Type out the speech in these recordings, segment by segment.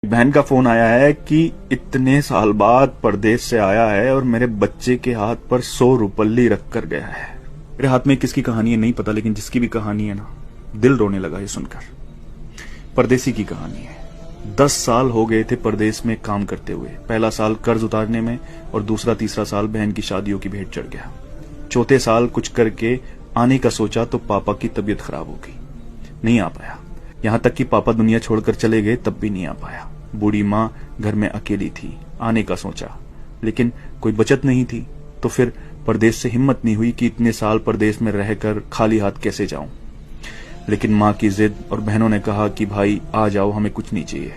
बहन का फोन आया है कि इतने साल बाद परदेश से आया है और मेरे बच्चे के हाथ पर 100 रुपल्ली रख कर गया है। मेरे हाथ में किसकी कहानी है नहीं पता, लेकिन जिसकी भी कहानी है ना, दिल रोने लगा ये सुनकर। परदेसी की कहानी है। 10 साल हो गए थे परदेश में काम करते हुए। पहला साल कर्ज उतारने में और दूसरा तीसरा साल बहन की शादियों की भेंट चढ़ गया। चौथे साल कुछ करके आने का सोचा तो पापा की तबीयत खराब हो गई, नहीं आ पाया। यहां तक कि पापा दुनिया छोड़कर चले गए तब भी नहीं आ पाया। बूढ़ी माँ घर में अकेली थी। आने का सोचा लेकिन कोई बचत नहीं थी, तो फिर परदेश से हिम्मत नहीं हुई कि इतने साल परदेश में रहकर खाली हाथ कैसे जाऊं। लेकिन माँ की जिद और बहनों ने कहा कि भाई आ जाओ, हमें कुछ नहीं चाहिए,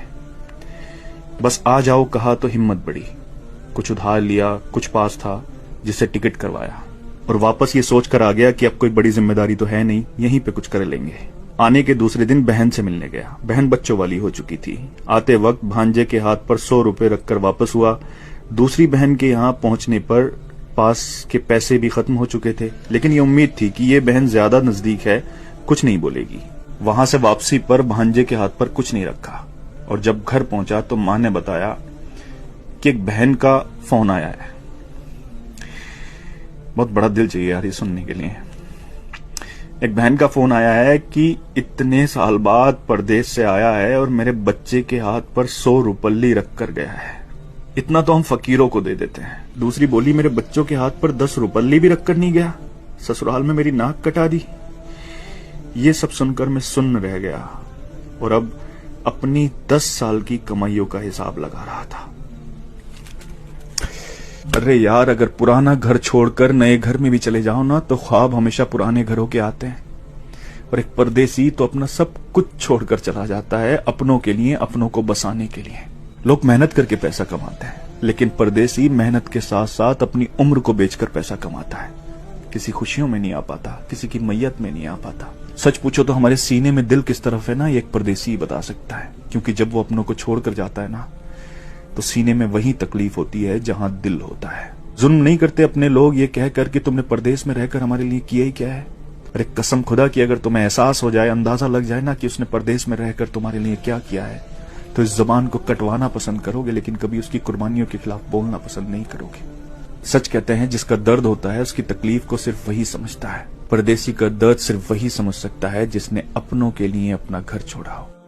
बस आ जाओ कहा तो हिम्मत बढ़ी। कुछ उधार लिया, कुछ पास था जिससे टिकट करवाया और वापस ये सोचकर आ गया कि अब कोई बड़ी जिम्मेदारी तो है नहीं, यहीं पे कुछ कर लेंगे। आने के दूसरे दिन बहन से मिलने गया। बहन बच्चों वाली हो चुकी थी। आते वक्त भांजे के हाथ पर 100 रुपए रखकर वापस हुआ। दूसरी बहन के यहाँ पहुंचने पर पास के पैसे भी खत्म हो चुके थे, लेकिन ये उम्मीद थी कि ये बहन ज्यादा नजदीक है, कुछ नहीं बोलेगी। वहां से वापसी पर भांजे के हाथ पर कुछ नहीं रखा और जब घर पहुंचा तो मां ने बताया कि एक बहन का फोन आया है। बहुत बड़ा दिल चाहिए यार ये सुनने के लिए। एक बहन का फोन आया है कि इतने साल बाद परदेश से आया है और मेरे बच्चे के हाथ पर 100 रुपल्ली रख कर गया है। इतना तो हम फकीरों को दे देते हैं। दूसरी बोली, मेरे बच्चों के हाथ पर 10 रुपल्ली भी रख कर नहीं गया, ससुराल में मेरी नाक कटा दी। ये सब सुनकर मैं सुन्न रह गया और अब अपनी 10 साल की कमाइयों का हिसाब लगा रहा था। अरे यार, अगर पुराना घर छोड़कर नए घर में भी चले जाओ ना तो ख्वाब हमेशा पुराने घरों के आते हैं। और एक परदेसी तो अपना सब कुछ छोड़कर चला जाता है अपनों के लिए, अपनों को बसाने के लिए। लोग मेहनत करके पैसा कमाते हैं, लेकिन परदेसी मेहनत के साथ साथ अपनी उम्र को बेचकर पैसा कमाता है। किसी खुशियों में नहीं आ पाता, किसी की मैयत में नहीं आ पाता। सच पूछो तो हमारे सीने में दिल किस तरफ है ना, ये एक परदेसी ही बता सकता है। क्योंकि जब वो अपनों को छोड़कर जाता है ना, तो सीने में वही तकलीफ होती है जहां दिल होता है। जुल्म नहीं करते अपने लोग ये कहकर कि तुमने परदेश में रहकर हमारे लिए किया ही क्या है। अरे कसम खुदा की, अगर तुम्हें एहसास हो जाए, अंदाजा लग जाए ना कि उसने परदेश में रहकर तुम्हारे लिए क्या किया है, तो इस जबान को कटवाना पसंद करोगे, लेकिन कभी उसकी कुर्बानियों के खिलाफ बोलना पसंद नहीं करोगे। सच कहते हैं, जिसका दर्द होता है उसकी तकलीफ को सिर्फ वही समझता है। परदेसी का दर्द सिर्फ वही समझ सकता है जिसने अपनों के लिए अपना घर छोड़ा हो।